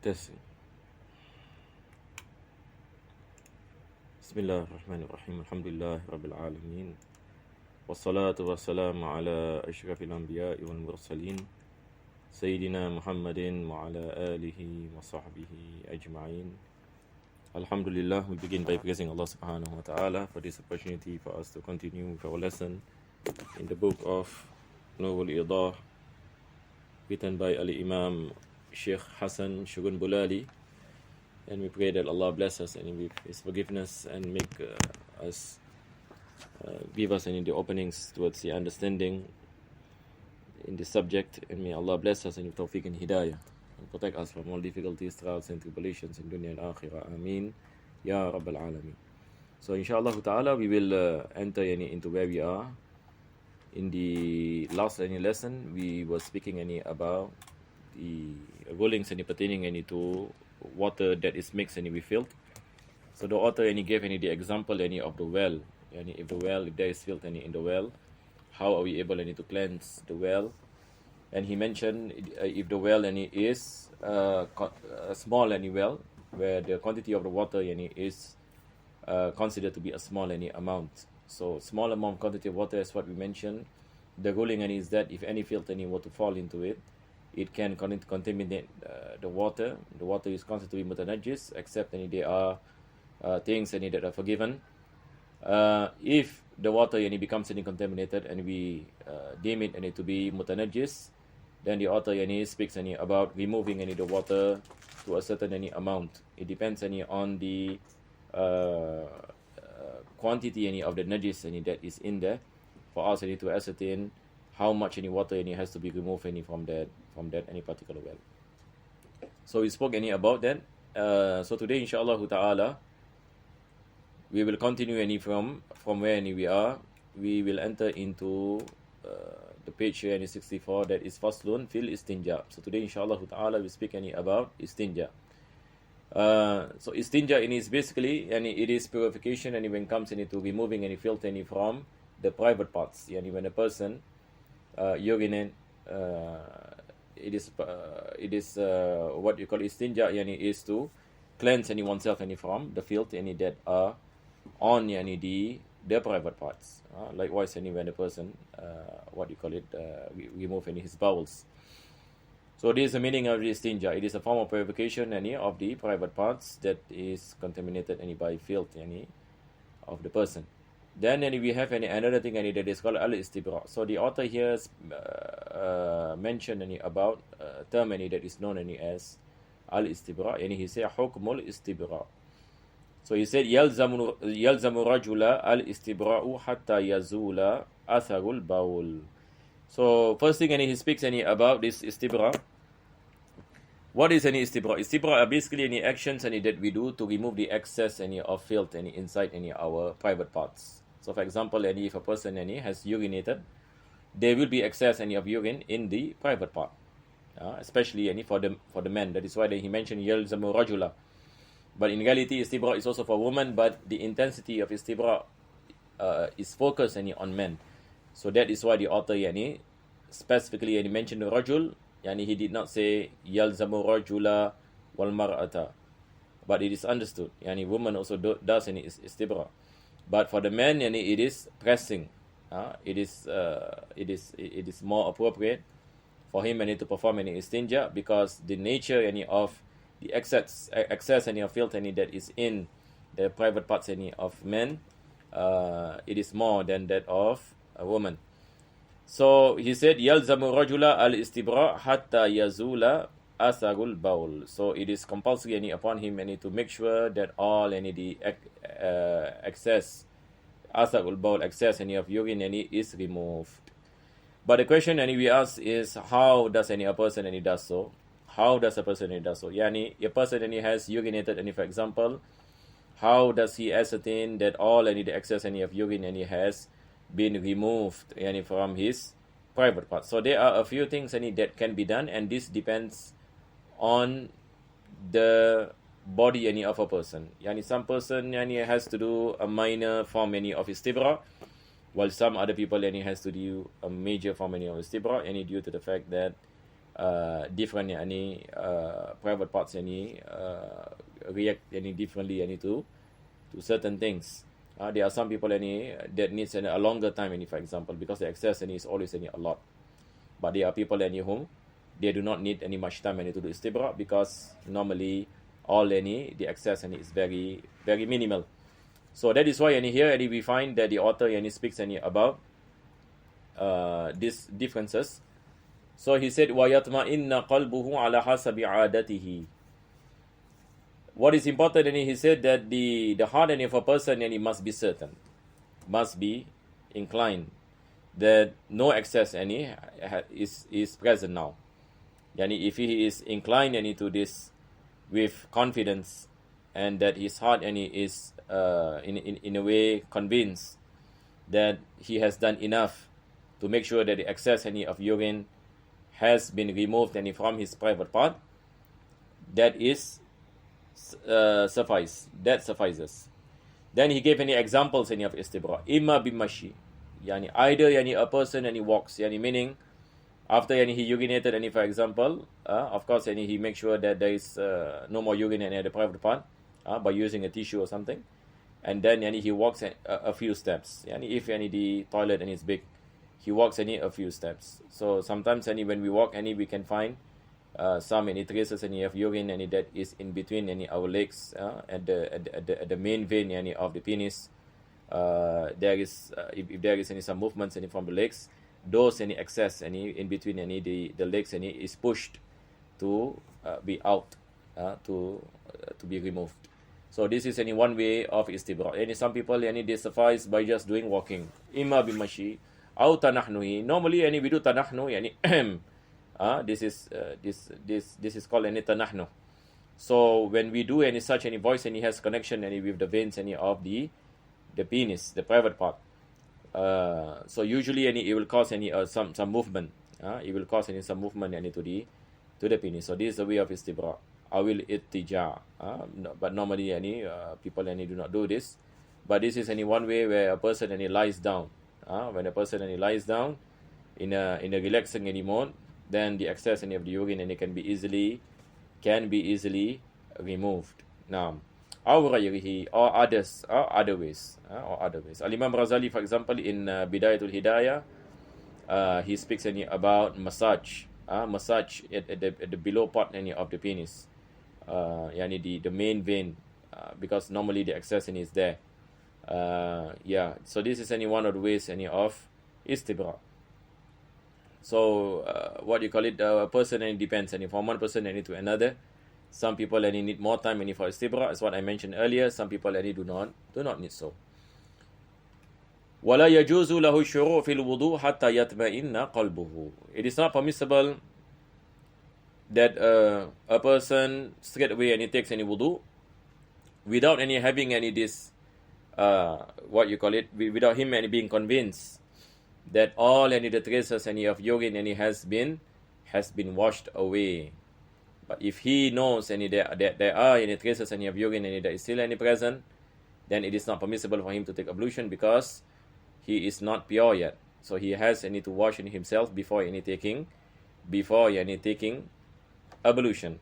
Testing. Bismillahirrahmanirrahim. Alhamdulillah Rabbil Alameen. Wassalatu wassalamu ala ashrafil anbiya'i wal mursalin. Sayyidina Muhammadin wa ala alihi wa sahbihi ajma'in. Alhamdulillah, we begin by praising Allah subhanahu wa ta'ala for this opportunity for us to continue with our lesson in the book of Idah, written by Al-Imam Sheikh Hassan Shugun Bulali, and we pray that Allah bless us and with His forgiveness and make us give us any the openings towards the understanding in this subject, and may Allah bless us and with tawfiq and hidayah and protect us from all difficulties, trials and tribulations in dunya and akhirah. Ameen Ya Rabbal Alameen. So inshallah ta'ala we will enter into where we are. In the last lesson we were speaking about the rulings pertaining to water that is mixed with filth. So the author gave the example of the well. If there is filth in the well, how are we able to cleanse the well? And he mentioned if the well is a small well, where the quantity of the water is considered to be a small amount. So small amount quantity of water is what we mentioned. The ruling is that if any filth were to fall into it, it can contaminate the water. The water is considered to be mutanajjis, except there are things that are forgiven. If the water becomes contaminated and we deem it to be mutanajjis, then the author speaks about removing the water to a certain amount. It depends on the quantity of the najis that is in there, for us to ascertain how much water has to be removed from that any particular well. So we spoke about that. So today inshallah ta'ala we will continue from where we are. We will enter into the page 64, that is Faslun fil Istinja. So today inshallah ta'ala we speak about Istinja. So Istinja is basically it is purification when it comes to removing any filth from the private parts. When a person urinate, it is what you call istinja, is to cleanse oneself from the filth that are on the private parts. Likewise, when a person what you call it remove his bowels. So this is the meaning of the istinja. It is a form of purification of the private parts that is contaminated by filth of the person. Then we have another thing that is called al-istibra. So the author here mentioned about a term that is known as al-istibra. He said hukmul istibra. So he said yalzamu rajula al-istibra'u hatta yazula atharul baul. So first thing he speaks about this istibra. What is istibra? Istibra are basically any actions that we do to remove the excess of filth inside our private parts. So for example, if a person has urinated, there will be excess of urine in the private part, especially for the men. That is why he mentioned yalzamu rajula. But in reality, istibra is also for women, but the intensity of istibra is focused on men. So that is why the author specifically mentioned rajul. He did not say yalzamu rajula wal mar'ata, but it is understood. Woman also does istibra. But for the men, it is pressing. It is more appropriate for him to perform istinja, because the nature of the excess of filth that is in the private parts of men, it is more than that of a woman. So he said yalzamu rajula al-istibra hatta yazula asarul baul. So it is compulsory upon him to make sure that all the excess asarul baul, excess of urine is removed. But the question we ask is, how does a person does so? How does a person does so? A person has urinated, for example, how does he ascertain that all the excess of urine has been removed from his private parts? So there are a few things that can be done, and this depends on the body of a person. Some person has to do a minor form of istibra, while some other people has to do a major form of istibra, due to the fact that different private parts react differently to certain things. There are some people that needs a longer time for example, because the excess is always a lot. But there are people whom they do not need any much time to do istibra, because normally all the excess is very very minimal. So that is why here we find that the author speaks about these differences. So he said, وَيَطْمَئِنَّ قَلْبُهُ عَلَى حَسَبِ عَادَتِهِ. What is important, he said that the heart of a person must be certain, must be inclined that no excess is present now. If he is inclined to this with confidence, and that his heart is in a way convinced that he has done enough to make sure that the excess of urine has been removed from his private part, that is suffices. Then he gave examples of istibra. Imma bimashi, either a person walks, meaning after he urinated, for example, of course he makes sure that there is no more urine in the private part by using a tissue or something, and then he walks a few steps. If the toilet is big, he walks a few steps. So sometimes when we walk we can find some traces of urine that is in between our legs, at the main vein of the penis. There is if there is some movements from the legs, those excess in between the legs is pushed to be out, to be removed. So this is one way of istibra. Some people they suffice by just doing walking. Imma bimashi aw tanahnuhi. Normally we do tanahnu, this is called tanahnu. So when we do such voice has connection with the veins of the penis, the private part. So usually it will cause some movement. It will cause some movement to the penis. So this is the way of istibra. Awil ittija. But normally people do not do this. But this is one way where a person lies down. When a person lies down in a relaxing mode, then the excess of the urine can be easily removed. Now, or other ways. Al-Imam Razali, for example, in Bidayatul Hidayah, he speaks about massage. Massage at the below part of the penis, the main vein, because normally the excess is there. So this is one of the ways of istibra. So what you call it, a person depends from one person to another. Some people need more time for istibra, as what I mentioned earlier. Some people do not need so. وَلَا يَجُوزُ لَهُ الشُّرُوعُ فِي الْوُضُوءِ حَتَّى يَطْمَئِنَّ قَلْبُهُ. It is not permissible that a person straight away takes wudu without having this what you call it, without him being convinced that all the traces of urine has been washed away. But if he knows there are traces of urine that is still present, then it is not permissible for him to take ablution, because he is not pure yet. So he has to wash himself before taking ablution.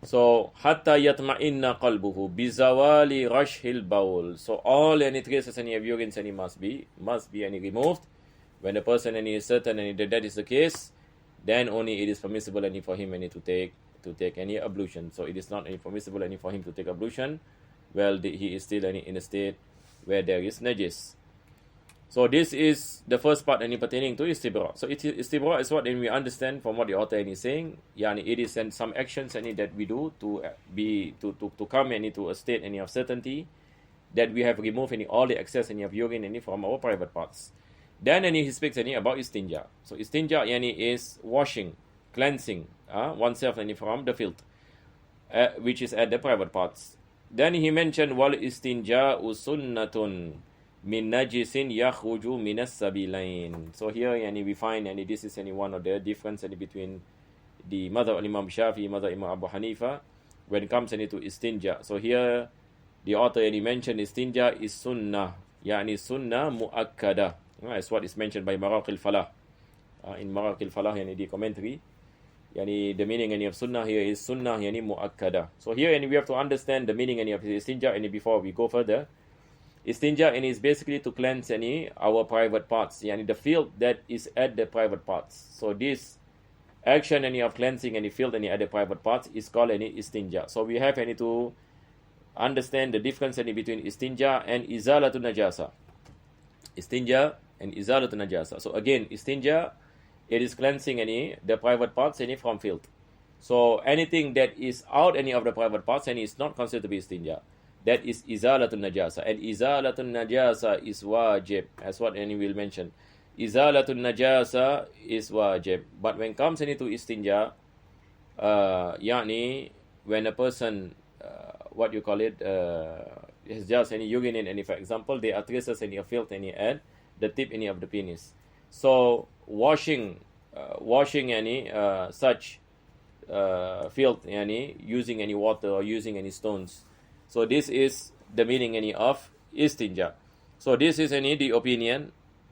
So hatta yatma'inna qalbuhu bizawali rashhil bawl. So all traces of urine must be removed. When the person is certain that is the case, then only it is permissible for him to take ablution. So it is not permissible for him to take ablution while he is still in a state where there is najis. So this is the first part pertaining to istibra. So istibra is what we understand from what the author is saying. It is some actions that we do to come into a state of certainty that we have removed all the excess of urine from our private parts. Then he speaks about istinja. So istinja is washing, cleansing oneself from the filth, which is at the private parts. Then he mentioned wal istinja sunnatun min najisin yakhruju minas sabilain. So here we find this is one of the difference between the madhab Imam Shafi, madhab Imam Abu Hanifa when it comes to istinja. So here the author mentioned istinja is sunnah, sunnah muakkada, as what is mentioned by Maraq al-Falah in Maraq al-Falah the commentary, Yani the meaning of sunnah here is sunnah yani muakkada. So here we have to understand the meaning of istinja before we go further. Istinja is basically to cleanse our private parts, yani the filth that is at the private parts. So this action of cleansing any filth at the private parts is called istinja. So we have to understand the difference between istinja and izalatun najasa. Istinja and izalatun najasa. So again, istinja, it is cleansing the private parts from filth. So anything that is out of the private parts is not considered to be istinja. That is izalatun najasa. And izalatun najasa is wajib, as what any will mention. Izalatun najasa is wajib. But when comes to istinja, yani when a person, has just urine for example, there are traces of filth at the tip of the penis. So washing such filth using any water or using any stones. So this is the meaning of istinja. So this is the opinion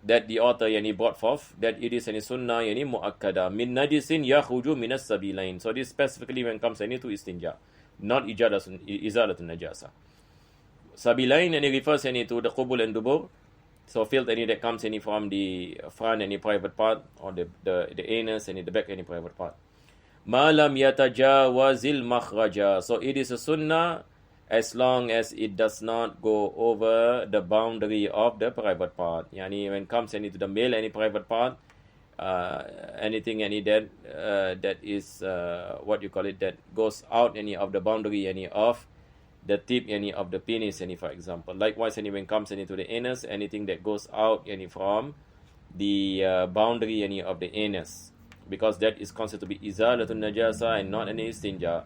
that the author brought forth, that it is sunnah muakkada min najisin yakhruju min as-sabilain. So this specifically when comes to istinja, not izalatun najasa. Sabilain refers to the qubul and dubur. So filth that comes from the front private part, or the anus and the back private part. Ma lam yatajawazil makhraja. So it is a sunnah as long as it does not go over the boundary of the private part. Yani when it comes to the male private part, anything that is that goes out of the boundary of the tip of the penis for example. Likewise when it comes into the anus, anything that goes out from the boundary of the anus, because that is considered to be izalatun najasa and not any istinja.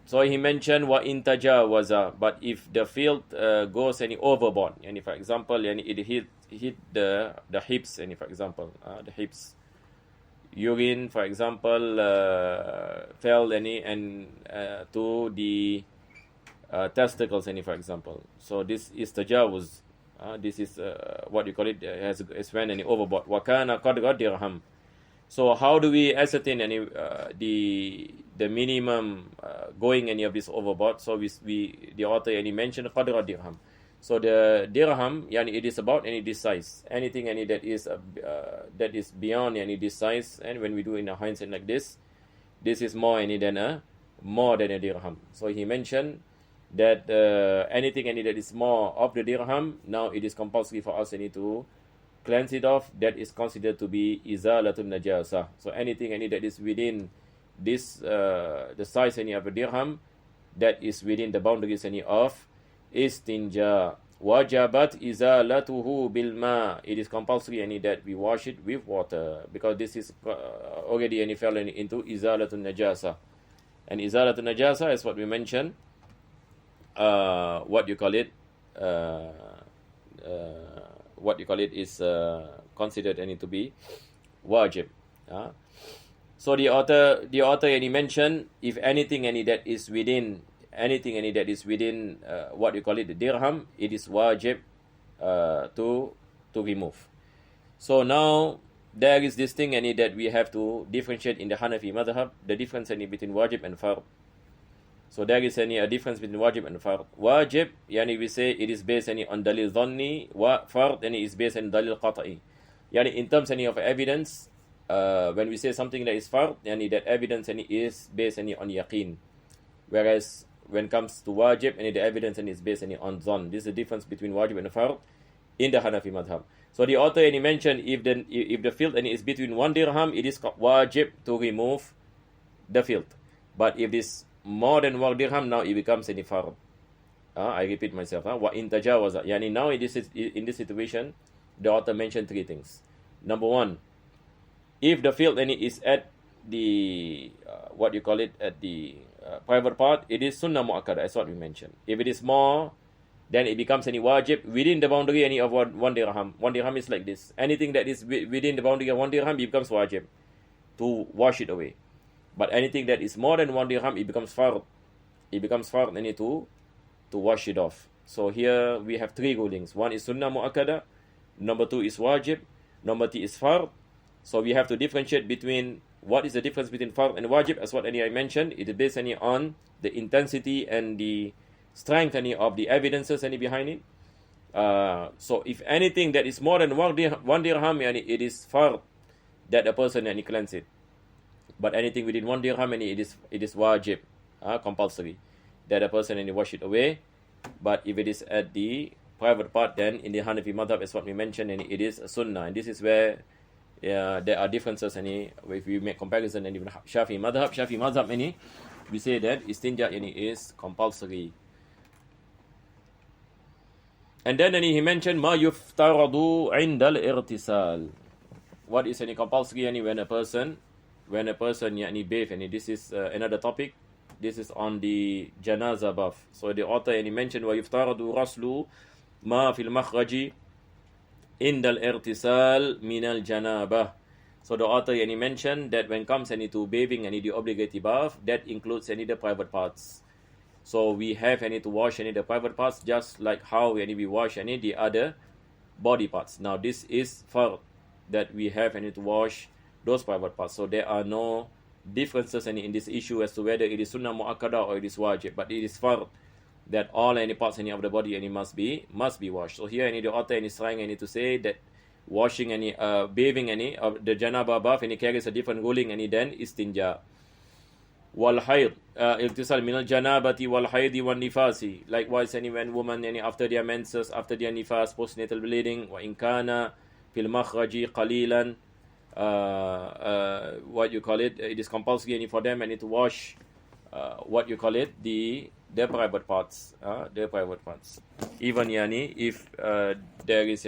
So he mentioned wa intajawaza, but if the filth goes overboard, for example, it hit the hips, for example, the hips, urine, for example, fell and to the testicles, for example. So this is tajawuz. This is has went overboard. Wa kana qadra dirham. So how do we ascertain the minimum going of this overboard? So the author mentioned qadra dirham. So the dirham, it is about this size. Anything that is beyond this size, and when we do in a hindsight like this is more than a dirham. So he mentioned that anything that is more of the dirham, now it is compulsory for us to cleanse it off. That is considered to be izalatun najasa. So anything that is within this the size of a dirham, that is within the boundaries of istinja. Wajabat izalatuhu bil ma. It is compulsory that we wash it with water, because this is already fell into izalatun najasa. And izalatun najasa is what we mentioned. Is considered to be wajib. So the author mentioned, if anything that is within the dirham, it is wajib to remove. So now there is this thing that we have to differentiate in the Hanafi madhab, the difference between wajib and fard. So there is a difference between wajib and fard. Wajib, we say it is based on dalil dhanni. Fard, is based on dalil qata'i. In terms of evidence, when we say something that is fard, that evidence is based on yaqeen. Whereas when it comes to wajib, the evidence is based on dhann. This is the difference between wajib and fard in the Hanafi madhab. So the author mentioned, if the filth is between 1 dirham, it is wajib to remove the filth. But if this more than 1 dirham, now it becomes fard. I repeat myself. Wa in tajawaza. Now in this situation, the author mentioned 3 things. Number 1, if the filth is at the at the private part, it is sunnah muakkada, as what we mentioned. If it is more, then it becomes wajib within the boundary of 1 dirham. 1 dirham is like this. Anything that is within the boundary of 1 dirham, it becomes wajib to wash it away. But anything that is more than 1 dirham, it becomes fard. It becomes fard to wash it off. So here we have 3 rulings. 1 is sunnah muakkada. Number 2 is wajib. Number 3 is fard. So we have to differentiate between what is the difference between fard and wajib? As what I mentioned, it is based on the intensity and the strength of the evidences behind it. So if anything that is more than one dirham, it is fard that a person cleanse it. But anything within 1 dirham, it is wajib, compulsory, that a person wash it away. But if it is at the private part, then in the Hanafi madhab, as what we mentioned, it is a sunnah. And this is where there are differences. If we make comparison, and even Shafi madhab, we say that istinja is compulsory. And then he mentioned ma yuftaradu inda al-irtisal. What is compulsory when a person bathe? This is another topic. This is on the janaza bath. So the author mentioned wa yuftaradu raslu ma fil makhraji inda al-irtisal min al-janabah. So the author mentioned that when it comes to bathing the obligatory bath, that includes the private parts. So we have to wash the private parts just like how we wash the other body parts. Now this is fard, that we have to wash those private parts. So there are no differences in this issue as to whether it is sunnah mu'akkada or it is wajib. But it is fard that all parts of the body must be washed. So here the author is trying to say that washing bathing of the janaba bath carries a different ruling than istinja. Wal hayd, irtisal min al janabati wal haydi wal nifasi. Likewise, when women after their menses, after their nifas, postnatal bleeding, wa in kana fil makhraji qalilan, it is compulsory for them to wash their private parts, even if there is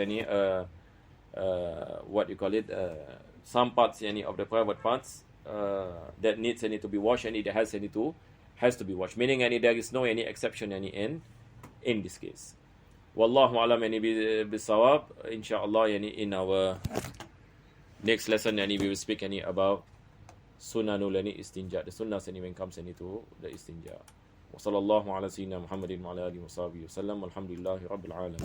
some parts of the private parts that needs to be washed, and it has to be washed, meaning there is no exception in this case. Wallahu alam bisawab. Inshallah, in our next lesson, we will speak about sunanul istinja, the sunnahs when it comes to the istinja. Wa sallallahu ala sayyidina Muhammadin wa ala alihi wa sahbihi wa sallam. Alhamdulillahi rabbil alamin.